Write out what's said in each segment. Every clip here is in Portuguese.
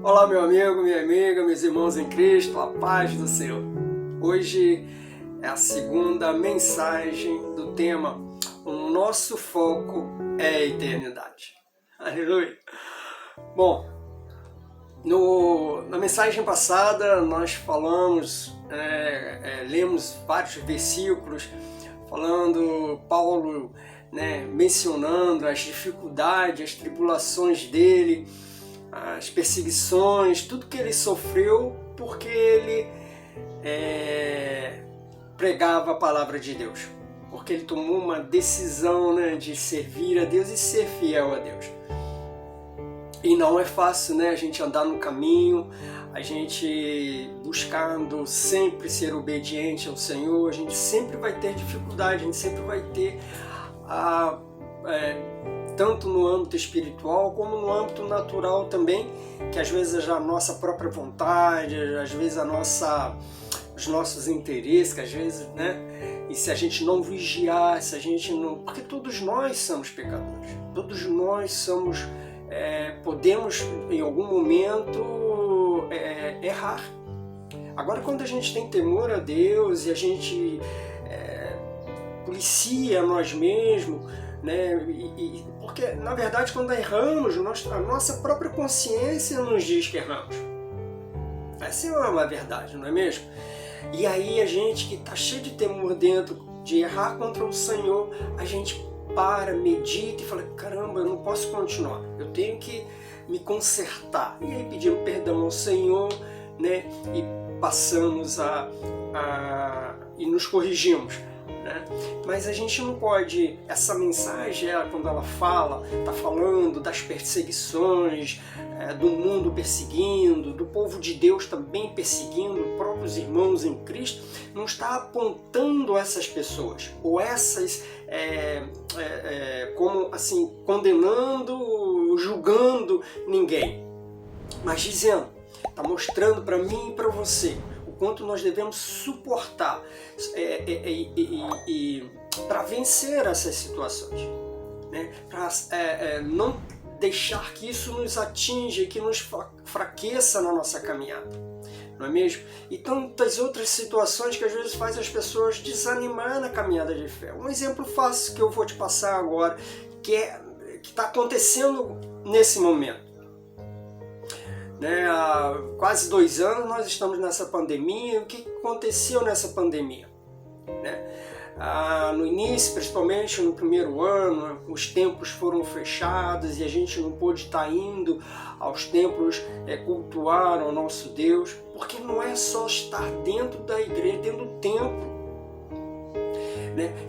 Olá, meu amigo, minha amiga, meus irmãos em Cristo, a paz do Senhor. Hoje é a segunda mensagem do tema O Nosso Foco é a Eternidade. Aleluia! Bom, na mensagem passada nós falamos, lemos vários versículos falando, Paulo mencionando as dificuldades, as tribulações dele, as perseguições, tudo que ele sofreu porque ele pregava a palavra de Deus, porque ele tomou uma decisão de servir a Deus e ser fiel a Deus. E não é fácil, a gente andar no caminho, a gente buscando sempre ser obediente ao Senhor, a gente sempre vai ter dificuldade, a gente sempre vai ter tanto no âmbito espiritual como no âmbito natural também, que às vezes a nossa própria vontade, às vezes os nossos interesses, que às vezes, e se a gente não vigiar, se a gente não... Porque todos nós somos pecadores, todos nós somos, podemos em algum momento errar. Agora, quando a gente tem temor a Deus e a gente policia nós mesmos, porque na verdade quando erramos, a nossa própria consciência nos diz que erramos. Essa é uma verdade, não é mesmo? E aí a gente que está cheio de temor dentro de errar contra o Senhor, a gente medita e fala, caramba, eu não posso continuar, eu tenho que me consertar. E aí pedimos perdão ao Senhor, e passamos e nos corrigimos. Mas a gente não pode, essa mensagem, quando ela está falando das perseguições, do mundo perseguindo, do povo de Deus também perseguindo próprios irmãos em Cristo, não está apontando essas pessoas, ou essas, como assim, condenando, julgando ninguém, mas dizendo, está mostrando para mim e para você, quanto nós devemos suportar para vencer essas situações, para não deixar que isso nos atinja e que nos fraqueça na nossa caminhada, não é mesmo? E tantas outras situações que às vezes faz as pessoas desanimar na caminhada de fé. Um exemplo fácil que eu vou te passar agora, que está acontecendo nesse momento. Há quase 2 anos nós estamos nessa pandemia. O que aconteceu nessa pandemia? No início, principalmente no primeiro ano, os templos foram fechados e a gente não pôde estar indo aos templos cultuar ao nosso Deus, porque não é só estar dentro da igreja, dentro do templo.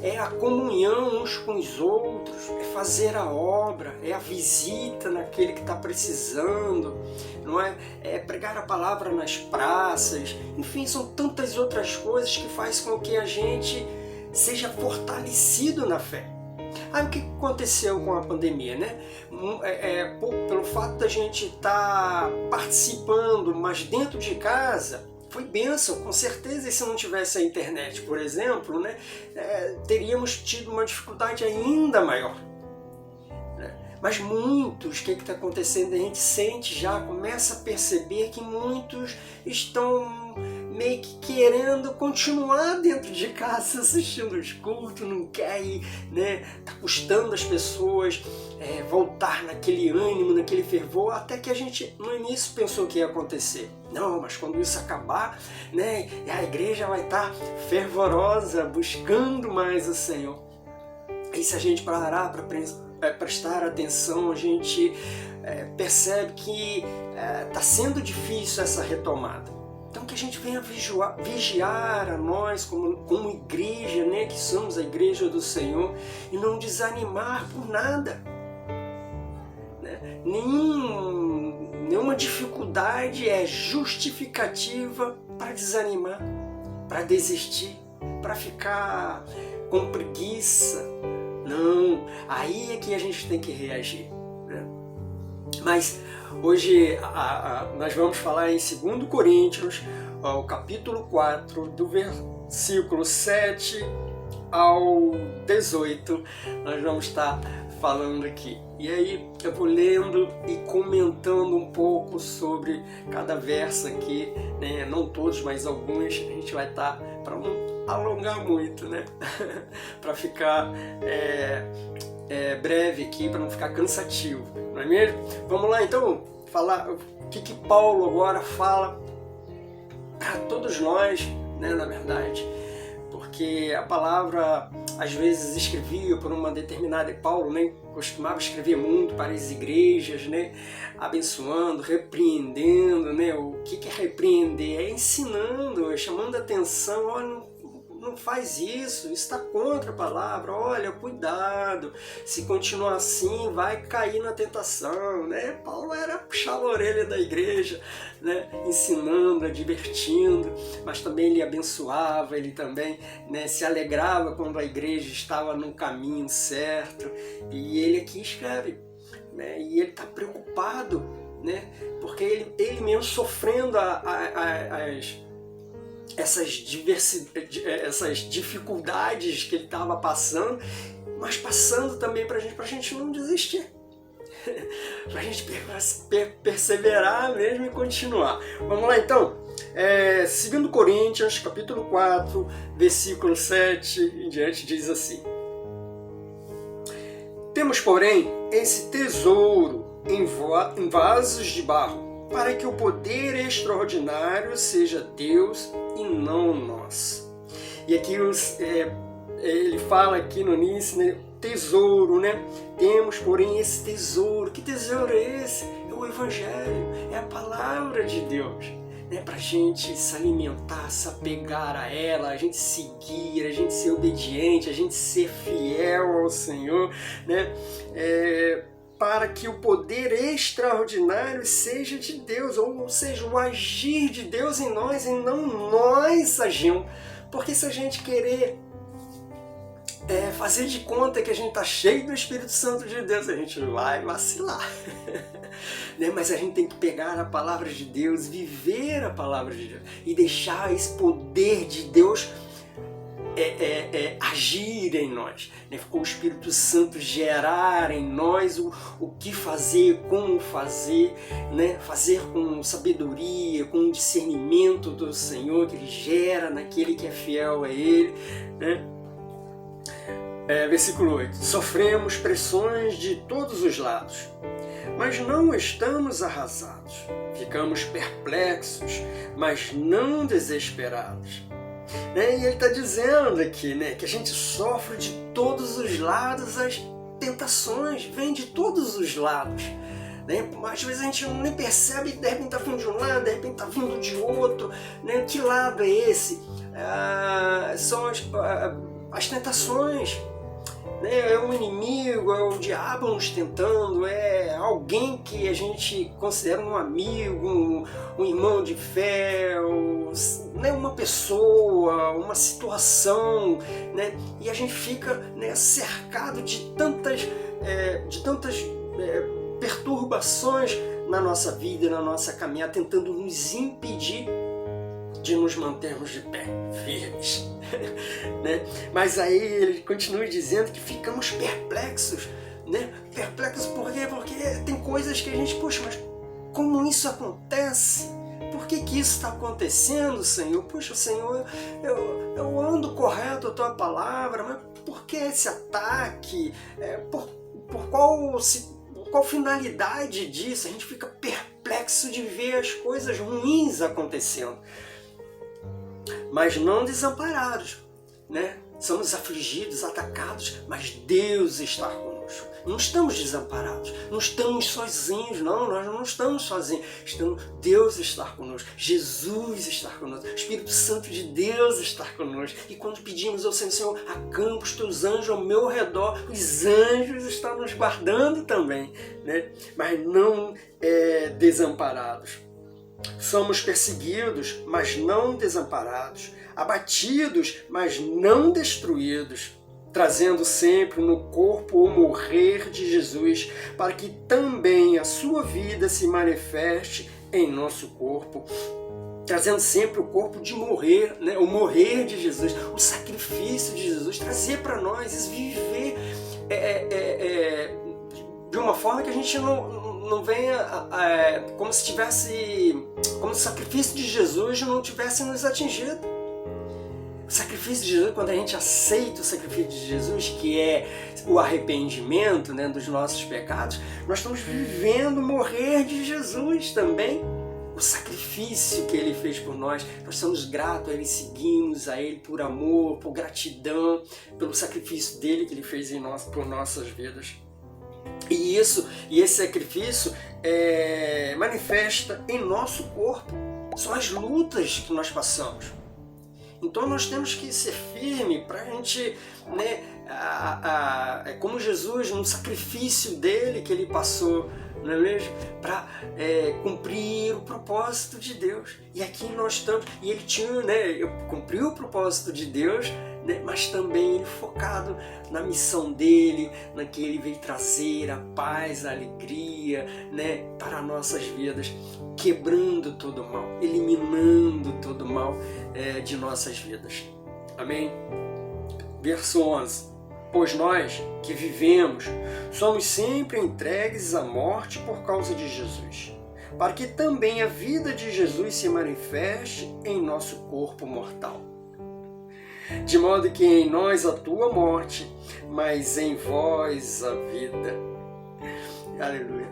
É a comunhão uns com os outros, é fazer a obra, é a visita naquele que está precisando, não é? É pregar a palavra nas praças, enfim, são tantas outras coisas que fazem com que a gente seja fortalecido na fé. O que aconteceu com a pandemia? Pelo fato da gente estar participando, mas dentro de casa, foi bênção, com certeza. E se não tivesse a internet, por exemplo, teríamos tido uma dificuldade ainda maior. Mas muitos, o que está acontecendo? A gente sente já, começa a perceber que muitos estão meio que querendo continuar dentro de casa assistindo os cultos, não quer ir, está custando as pessoas voltar naquele ânimo, naquele fervor, até que a gente no início pensou que ia acontecer. Não, mas quando isso acabar, a igreja vai estar fervorosa, buscando mais o Senhor. E se a gente parar para prestar atenção, a gente percebe que está sendo difícil essa retomada. Então que a gente venha vigiar a nós como igreja, que somos a igreja do Senhor, e não desanimar por nada. Nenhuma dificuldade é justificativa para desanimar, para desistir, para ficar com preguiça. Não, aí é que a gente tem que reagir. Mas hoje nós vamos falar em 2 Coríntios, o capítulo 4, do versículo 7 ao 18, nós vamos estar falando aqui. E aí eu vou lendo e comentando um pouco sobre cada verso aqui, né? Não todos, mas alguns. A gente vai estar, para não alongar muito, né? Para ficar breve aqui, para não ficar cansativo, não é mesmo? Vamos lá então falar o que Paulo agora fala para todos nós, né, na verdade, porque a palavra às vezes escrevia por uma determinada, Paulo, né, costumava escrever muito para as igrejas, né, abençoando, repreendendo, né, o que é repreender? É ensinando, é chamando a atenção, olha, não faz isso está contra a palavra, olha, cuidado, se continuar assim vai cair na tentação, né? Paulo era puxar a orelha da igreja, né? Ensinando, advertindo, mas também ele abençoava, ele também, né, se alegrava quando a igreja estava no caminho certo, e ele aqui escreve, né? E ele está preocupado, né? Porque ele mesmo sofrendo essas dificuldades que ele estava passando, mas passando também para a gente não desistir, para a gente perseverar mesmo e continuar. Vamos lá então, 2 Coríntios, capítulo 4, versículo 7 em diante, diz assim: temos, porém, esse tesouro em vasos de barro, para que o poder extraordinário seja Deus e não nós. E aqui ele fala aqui no início, né, tesouro, né? Temos, porém, esse tesouro. Que tesouro é esse? É o Evangelho, é a palavra de Deus, né? Para a gente se alimentar, se apegar a ela, a gente seguir, a gente ser obediente, a gente ser fiel ao Senhor, né? Para que o poder extraordinário seja de Deus, ou seja, o agir de Deus em nós e não nós agimos. Porque se a gente querer fazer de conta que a gente está cheio do Espírito Santo de Deus, a gente vai vacilar. Né? Mas a gente tem que pegar a palavra de Deus, viver a palavra de Deus e deixar esse poder de Deus agir em nós, né? O Espírito Santo gerar em nós o que fazer, como fazer, né? Fazer com sabedoria, com discernimento do Senhor que Ele gera naquele que é fiel a Ele, né? Versículo 8: sofremos pressões de todos os lados, mas não estamos arrasados, ficamos perplexos, mas não desesperados. Né? E ele está dizendo aqui, né, que a gente sofre de todos os lados, as tentações vêm de todos os lados. Né? Às vezes a gente nem percebe, de repente está vindo de um lado, de repente está vindo de outro. Né? Que lado é esse? São as tentações. Né? É o inimigo, é o diabo nos tentando, é alguém que a gente considera um amigo, um irmão de fé, né? Uma pessoa, uma situação, né? E a gente fica, né, cercado de tantas perturbações na nossa vida, na nossa caminhada, tentando nos impedir de nos mantermos de pé, firmes. Né? Mas aí ele continua dizendo que ficamos perplexos, né? Perplexos por quê? Porque tem coisas que a gente, poxa, mas como isso acontece? Por que isso está acontecendo, Senhor? Poxa, Senhor, eu ando correto a Tua palavra, mas por que esse ataque? Por qual finalidade disso? A gente fica perplexo de ver as coisas ruins acontecendo. Mas não desamparados, né? Somos afligidos, atacados, mas Deus está conosco. Não estamos desamparados, não estamos sozinhos, não, nós não estamos sozinhos. Deus está conosco, Jesus está conosco, o Espírito Santo de Deus está conosco. E quando pedimos ao Senhor, acampa os teus anjos ao meu redor, os anjos estão nos guardando também, né? Mas não desamparados. Somos perseguidos, mas não desamparados, abatidos, mas não destruídos, trazendo sempre no corpo o morrer de Jesus, para que também a sua vida se manifeste em nosso corpo, trazendo sempre o corpo de morrer, né? O morrer de Jesus, o sacrifício de Jesus, trazer para nós, viver de de uma forma que a gente não venha como se o sacrifício de Jesus não tivesse nos atingido. O sacrifício de Jesus, quando a gente aceita o sacrifício de Jesus, que é o arrependimento, né, dos nossos pecados, nós estamos vivendo o morrer de Jesus também. O sacrifício que Ele fez por nós somos gratos a Ele, seguimos a Ele por amor, por gratidão, pelo sacrifício dele que Ele fez por nossas vidas. E esse sacrifício manifesta em nosso corpo. São as lutas que nós passamos. Então nós temos que ser firme para a gente, né, como Jesus, no sacrifício dele que Ele passou, não é mesmo? Para cumprir o propósito de Deus. E aqui nós estamos, e Ele tinha, né, cumpriu o propósito de Deus, né, mas também Ele focado na missão dele, na que Ele veio trazer a paz, a alegria, né, para nossas vidas, quebrando todo o mal, eliminando todo o mal de nossas vidas. Amém? Verso 11. Pois nós que vivemos somos sempre entregues à morte por causa de Jesus, para que também a vida de Jesus se manifeste em nosso corpo mortal. De modo que em nós atua a morte, mas em vós a vida. Aleluia.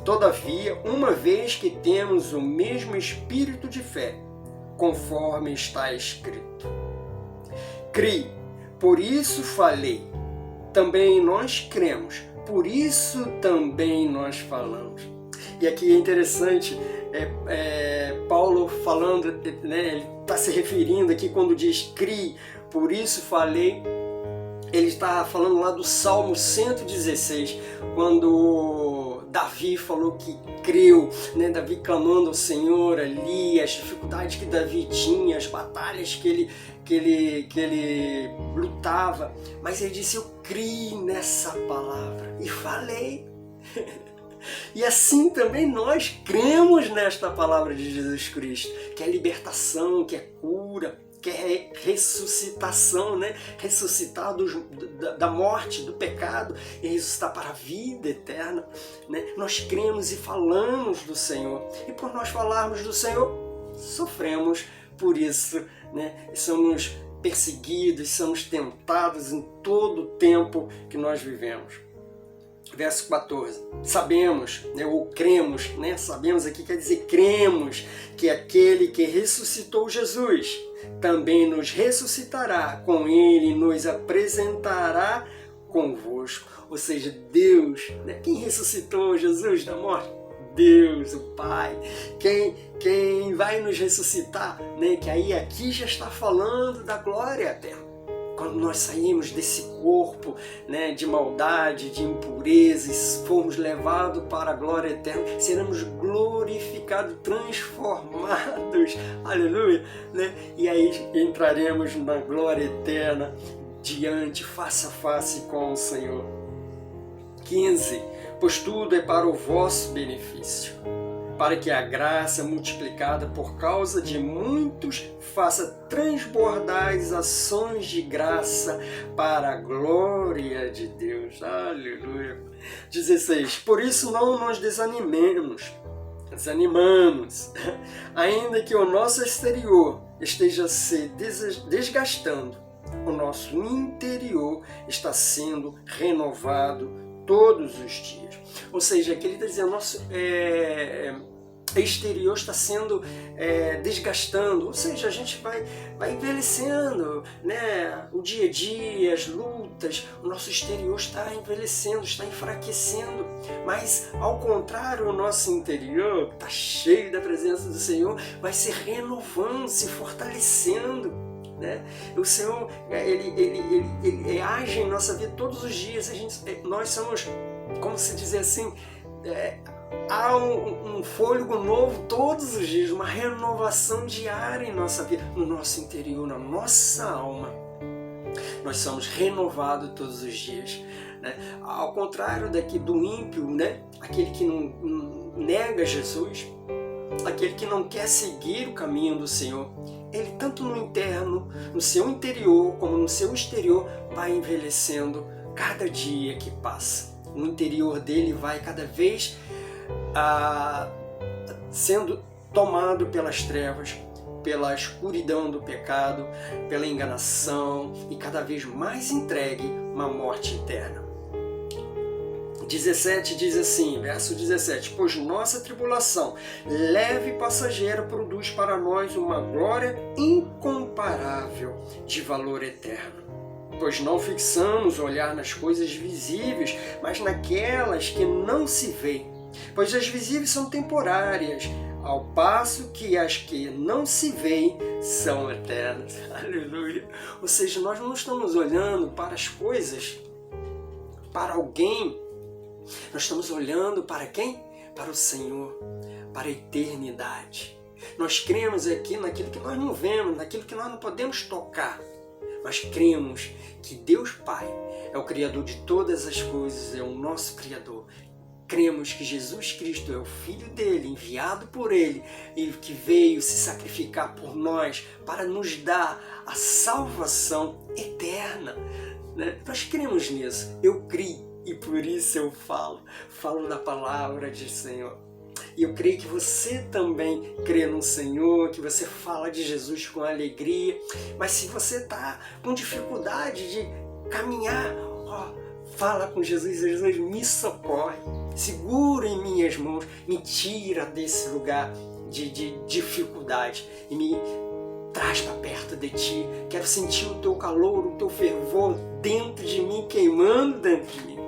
Todavia, uma vez que temos o mesmo espírito de fé, conforme está escrito. Criei, por isso falei. Também nós cremos, por isso também nós falamos. E aqui é interessante, Paulo falando, né, ele está se referindo aqui quando diz criei, por isso falei. Ele está falando lá do Salmo 116, quando Davi falou que creu, né? Davi clamando ao Senhor ali, as dificuldades que Davi tinha, as batalhas que ele lutava, mas ele disse: eu criei nessa palavra e falei. E assim também nós cremos nesta palavra de Jesus Cristo, que é libertação, que é cura, que é ressuscitação, né? Ressuscitar da morte, do pecado e ressuscitar para a vida eterna, né? Nós cremos e falamos do Senhor, e por nós falarmos do Senhor, sofremos por isso, né? Somos perseguidos, somos tentados em todo o tempo que nós vivemos. Verso 14, sabemos, né, ou cremos, né, sabemos aqui quer dizer cremos, que aquele que ressuscitou Jesus também nos ressuscitará com Ele e nos apresentará convosco. Ou seja, Deus, né, quem ressuscitou Jesus da morte? Deus, o Pai. Quem vai nos ressuscitar, né, que aí aqui já está falando da glória eterna. Quando nós saímos desse corpo, né, de maldade, de impureza, e formos levados para a glória eterna, seremos glorificados, transformados, aleluia, né? E aí entraremos na glória eterna, diante, face a face com o Senhor. 15. Pois tudo é para o vosso benefício, para que a graça multiplicada por causa de muitos faça transbordar as ações de graça para a glória de Deus. Aleluia. 16. Por isso não nos desanimamos, ainda que o nosso exterior esteja se desgastando, o nosso interior está sendo renovado todos os dias. Ou seja, aqui ele está dizendo, nosso exterior está sendo desgastando, ou seja, a gente vai envelhecendo, né? O dia a dia, as lutas, o nosso exterior está envelhecendo, está enfraquecendo, mas ao contrário, o nosso interior está cheio da presença do Senhor, vai se renovando, se fortalecendo, né? O Senhor, ele age em nossa vida todos os dias. Nós somos, como se dizer assim, há um fôlego novo todos os dias, uma renovação diária em nossa vida, no nosso interior, na nossa alma. Nós somos renovados todos os dias, né? Ao contrário do ímpio, né? Aquele que não nega Jesus, aquele que não quer seguir o caminho do Senhor, ele tanto no interno, no seu interior, como no seu exterior, vai envelhecendo cada dia que passa. O interior dele vai cada vez sendo tomado pelas trevas, pela escuridão do pecado, pela enganação e cada vez mais entregue uma morte eterna. 17 diz assim, verso 17: pois nossa tribulação leve e passageira produz para nós uma glória incomparável de valor eterno. Pois não fixamos o olhar nas coisas visíveis, mas naquelas que não se veem. Pois as visíveis são temporárias, ao passo que as que não se veem são eternas. Aleluia! Ou seja, nós não estamos olhando para as coisas, para alguém. Nós estamos olhando para quem? Para o Senhor, para a eternidade. Nós cremos aqui naquilo que nós não vemos, naquilo que nós não podemos tocar. Mas cremos que Deus Pai é o Criador de todas as coisas, é o nosso Criador. Cremos que Jesus Cristo é o Filho dele, enviado por ele, e que veio se sacrificar por nós para nos dar a salvação eterna. Nós cremos nisso. Eu creio. E por isso eu falo da palavra de Senhor. E eu creio que você também crê no Senhor, que você fala de Jesus com alegria. Mas se você está com dificuldade de caminhar, fala com Jesus: Jesus, me socorre, segura em minhas mãos, me tira desse lugar de dificuldade e me traz para perto de Ti. Quero sentir o Teu calor, o Teu fervor dentro de mim, queimando dentro de mim.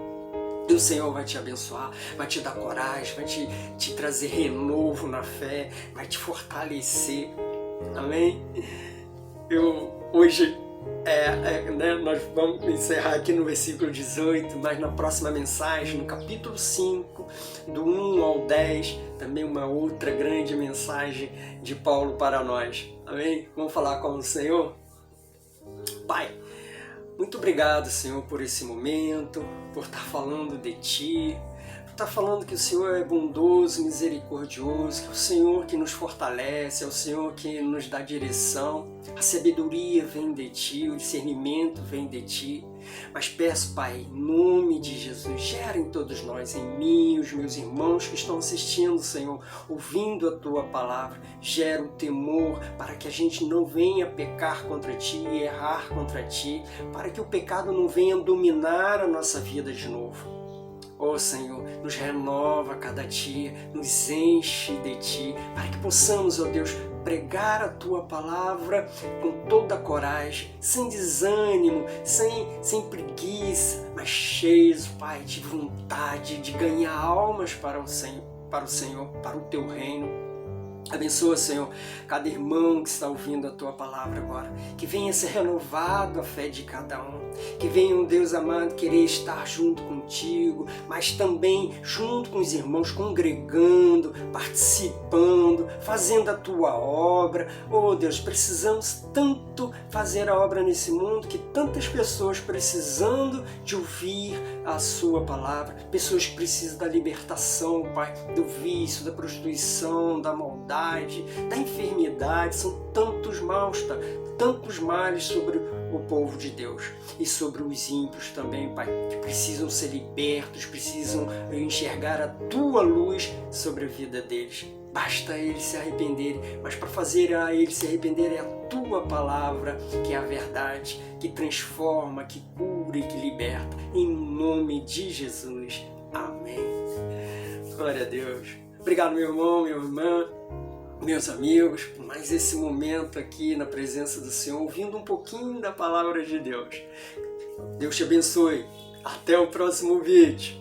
E o Senhor vai te abençoar, vai te dar coragem, vai te trazer renovo na fé, vai te fortalecer. Amém? Hoje, nós vamos encerrar aqui no versículo 18, mas na próxima mensagem, no capítulo 5, do 1 ao 10, também uma outra grande mensagem de Paulo para nós. Amém? Vamos falar com o Senhor? Pai, muito obrigado, Senhor, por esse momento, por estar falando de Ti, por estar falando que o Senhor é bondoso, misericordioso, que é o Senhor que nos fortalece, é o Senhor que nos dá direção. A sabedoria vem de Ti, o discernimento vem de Ti. Mas peço, Pai, em nome de Jesus, gera em todos nós, em mim, os meus irmãos que estão assistindo, Senhor, ouvindo a Tua palavra, gera o temor para que a gente não venha pecar contra Ti e errar contra Ti, para que o pecado não venha dominar a nossa vida de novo. Ó Senhor, nos renova cada dia, nos enche de Ti, para que possamos, ó Deus, pregar a Tua palavra com toda a coragem, sem desânimo, sem preguiça, mas cheios, Pai, de vontade de ganhar almas para o Senhor, para o Teu reino. Abençoa, Senhor, cada irmão que está ouvindo a Tua palavra agora, que venha ser renovado a fé de cada um, que venha, um Deus amado, querer estar junto contigo, mas também junto com os irmãos, congregando, participando, fazendo a Tua obra. Oh Deus, precisamos tanto fazer a obra nesse mundo, que tantas pessoas precisando de ouvir a Sua palavra, pessoas que precisam da libertação, Pai, do vício, da prostituição, da maldade, da enfermidade. São tantos maus, tantos males sobre o povo de Deus e sobre os ímpios também, Pai, que precisam ser libertos, precisam enxergar a Tua luz sobre a vida deles. Basta eles se arrependerem, mas para fazer a eles se arrependerem é a Tua palavra, que é a verdade, que transforma, que cura e que liberta. Em nome de Jesus. Amém. Glória a Deus. Obrigado, meu irmão, minha irmã, meus amigos, por mais esse momento aqui na presença do Senhor, ouvindo um pouquinho da palavra de Deus. Deus te abençoe. Até o próximo vídeo.